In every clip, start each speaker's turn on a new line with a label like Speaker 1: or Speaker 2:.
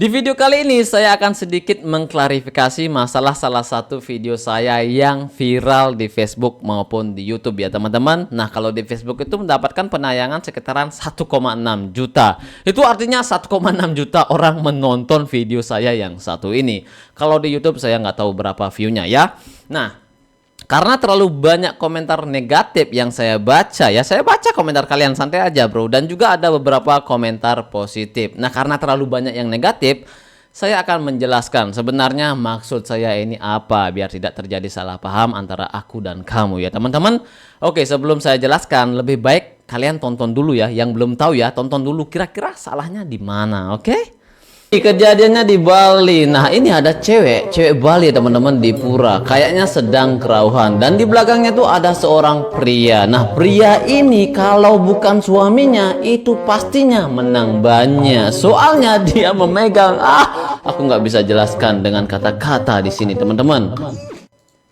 Speaker 1: Di video kali ini saya akan sedikit mengklarifikasi masalah salah satu video saya yang viral di Facebook maupun di YouTube ya teman-teman. Nah, kalau di Facebook itu mendapatkan penayangan sekitaran 1,6 juta. Itu artinya 1,6 juta orang menonton video saya yang satu ini. Kalau di YouTube saya nggak tahu berapa view-nya ya. Nah, karena terlalu banyak komentar negatif yang saya baca ya, saya baca komentar kalian santai aja bro, dan juga ada beberapa komentar positif. Nah, karena terlalu banyak yang negatif, saya akan menjelaskan sebenarnya maksud saya ini apa, biar tidak terjadi salah paham antara aku dan kamu ya teman-teman. Oke, sebelum saya jelaskan, lebih baik kalian tonton dulu ya, yang belum tahu ya, tonton dulu kira-kira salahnya di mana, oke? Kejadiannya di Bali. Nah, ini ada cewek Bali teman-teman di pura. Kayaknya sedang kerauhan dan di belakangnya tuh ada seorang pria. Nah, pria ini kalau bukan suaminya itu pastinya menang banyak. Soalnya dia memegang aku nggak bisa jelaskan dengan kata-kata di sini teman-teman.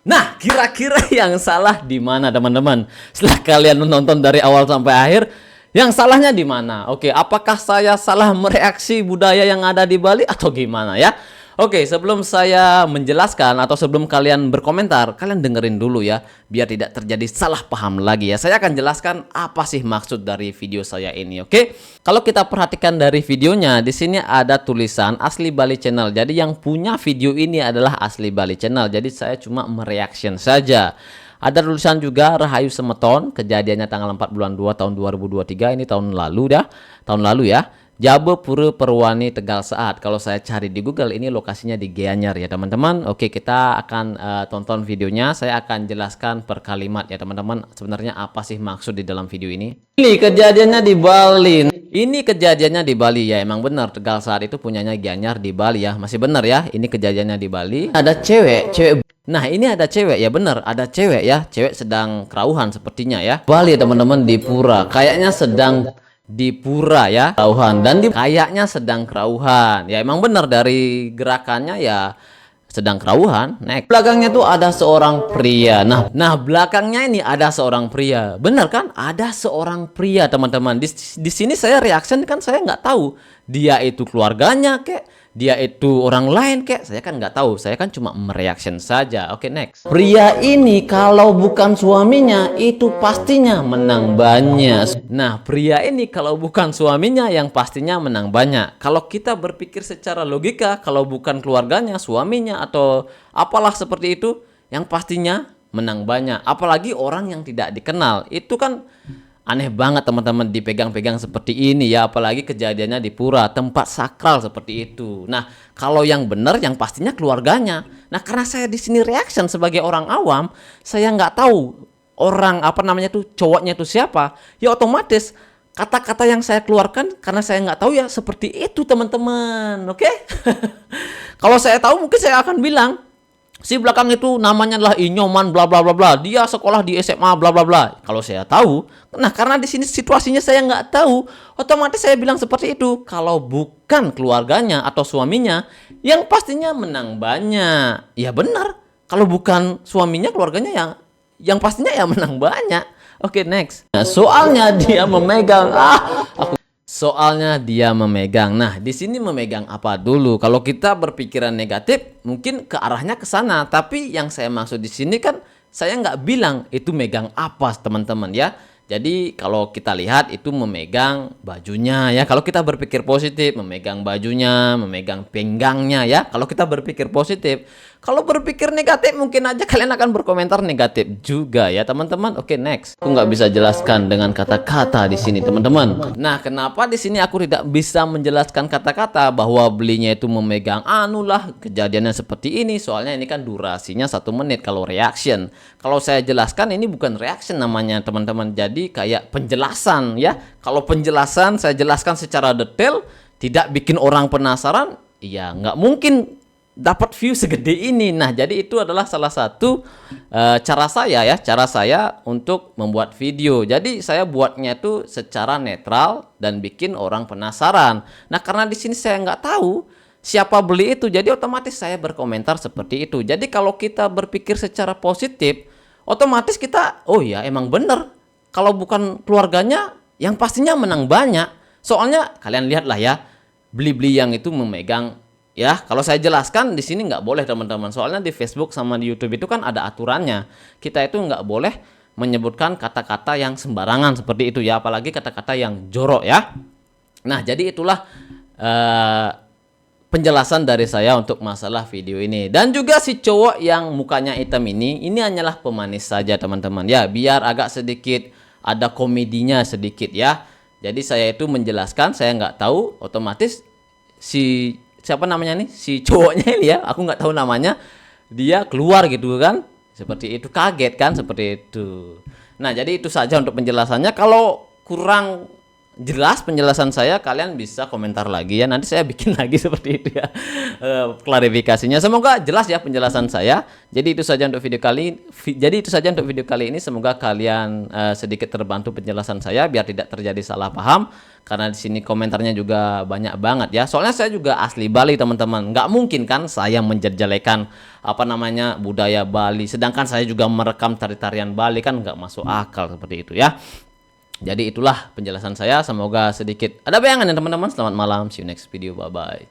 Speaker 1: Nah, kira-kira yang salah di mana teman-teman? Setelah kalian menonton dari awal sampai akhir, yang salahnya di mana? Oke, apakah saya salah mereaksi budaya yang ada di Bali atau gimana ya? Oke, sebelum saya menjelaskan atau sebelum kalian berkomentar, kalian dengerin dulu ya, biar tidak terjadi salah paham lagi ya. Saya akan jelaskan apa sih maksud dari video saya ini, oke? Kalau kita perhatikan dari videonya, di sini ada tulisan Asli Bali Channel. Jadi yang punya video ini adalah Asli Bali Channel. Jadi saya cuma mereaction saja. Ada tulisan juga Rahayu Semeton, kejadiannya tanggal 4 bulan 2 tahun 2023, ini tahun lalu ya. Jabe Pura Perwani Tegal Saat. Kalau saya cari di Google, ini lokasinya di Gianyar ya teman-teman. Oke, kita akan tonton videonya. Saya akan jelaskan per kalimat ya teman-teman. Sebenarnya apa sih maksud di dalam video ini? Ini kejadiannya di Bali. Ini kejadiannya di Bali ya, emang benar Tegal Saat itu punyanya Gianyar di Bali ya. Masih benar ya, ini kejadiannya di Bali. Ada cewek. Nah, ini ada cewek ya, bener ada cewek ya, cewek sedang kerauhan sepertinya ya. Bali teman-teman di pura, kayaknya sedang di pura ya, kerauhan dan kayaknya sedang kerauhan. Ya emang bener dari gerakannya ya sedang kerauhan. Next. Belakangnya tuh ada seorang pria. Nah belakangnya ini ada seorang pria. Bener kan? Ada seorang pria teman-teman. Di sini saya reaction kan saya nggak tahu dia itu keluarganya kek, dia itu orang lain kek, saya kan nggak tahu, saya kan cuma mereaction saja. Oke, next. Pria ini kalau bukan suaminya itu pastinya menang banyak. Nah, pria ini kalau bukan suaminya yang pastinya menang banyak. Kalau kita berpikir secara logika, kalau bukan keluarganya, suaminya atau apalah seperti itu, yang pastinya menang banyak. Apalagi orang yang tidak dikenal, itu kan aneh banget teman-teman dipegang-pegang seperti ini ya, apalagi kejadiannya di pura, tempat sakral seperti itu. Nah, kalau yang benar yang pastinya keluarganya. Nah, karena saya di sini reaction sebagai orang awam, saya nggak tahu orang apa namanya tuh cowoknya itu siapa. Ya otomatis kata-kata yang saya keluarkan karena saya nggak tahu ya seperti itu teman-teman. Oke? Kalau saya tahu mungkin saya akan bilang si belakang itu namanya adalah Inyoman bla bla bla bla. Dia sekolah di SMA bla bla bla. Kalau saya tahu, nah karena di sini situasinya saya nggak tahu, otomatis saya bilang seperti itu. Kalau bukan keluarganya atau suaminya, yang pastinya menang banyak. Ya benar. Kalau bukan suaminya, keluarganya yang pastinya ya menang banyak. Oke, next. Nah, soalnya dia memegang Soalnya dia memegang. Nah, di sini memegang apa dulu? Kalau kita berpikiran negatif, mungkin ke arahnya ke sana. Tapi yang saya maksud di sini kan, saya nggak bilang itu megang apa, teman-teman ya. Jadi kalau kita lihat itu memegang bajunya ya. Kalau kita berpikir positif, memegang bajunya, memegang pinggangnya ya. Kalau kita berpikir positif. Kalau berpikir negatif mungkin aja kalian akan berkomentar negatif juga ya teman-teman. Oke, next. Aku nggak bisa jelaskan dengan kata-kata di sini teman-teman. Nah, kenapa di sini aku tidak bisa menjelaskan kata-kata bahwa belinya itu memegang anulah kejadiannya seperti ini. Soalnya ini kan durasinya 1 menit kalau reaction. Kalau saya jelaskan ini bukan reaction namanya teman-teman. Jadi kayak penjelasan ya. Kalau penjelasan saya jelaskan secara detail, tidak bikin orang penasaran, ya nggak mungkin dapat view segede ini. Nah, jadi itu adalah salah satu cara saya untuk membuat video. Jadi saya buatnya itu secara netral dan bikin orang penasaran. Nah, karena di sini saya nggak tahu siapa beli itu, jadi otomatis saya berkomentar seperti itu. Jadi kalau kita berpikir secara positif, otomatis kita, oh ya emang bener. Kalau bukan keluarganya, yang pastinya menang banyak. Soalnya kalian lihatlah ya, beli-beli yang itu memegang. Ya, kalau saya jelaskan di sini nggak boleh teman-teman. Soalnya di Facebook sama di YouTube itu kan ada aturannya. Kita itu nggak boleh menyebutkan kata-kata yang sembarangan seperti itu ya, apalagi kata-kata yang jorok ya. Nah, jadi itulah eh, penjelasan dari saya untuk masalah video ini. Dan juga si cowok yang mukanya hitam ini hanyalah pemanis saja teman-teman ya, biar agak sedikit ada komedinya sedikit ya. Jadi saya itu menjelaskan, saya nggak tahu, otomatis si siapa namanya nih, si cowoknya ini ya, aku nggak tahu namanya, dia keluar gitu kan, seperti itu, kaget kan, seperti itu. Nah, jadi itu saja untuk penjelasannya. Kalau kurang jelas penjelasan saya, kalian bisa komentar lagi ya, nanti saya bikin lagi seperti itu ya, klarifikasinya. Semoga jelas ya penjelasan saya. Jadi itu saja untuk video kali ini. Semoga kalian sedikit terbantu penjelasan saya biar tidak terjadi salah paham, karena di sini komentarnya juga banyak banget ya. Soalnya saya juga asli Bali teman-teman, nggak mungkin kan saya menjelek-jelekan apa namanya budaya Bali, sedangkan saya juga merekam tari-tarian Bali, kan nggak masuk akal seperti itu ya. Jadi itulah penjelasan saya, semoga sedikit ada bayangan ya teman-teman. Selamat malam, see you next video, bye bye.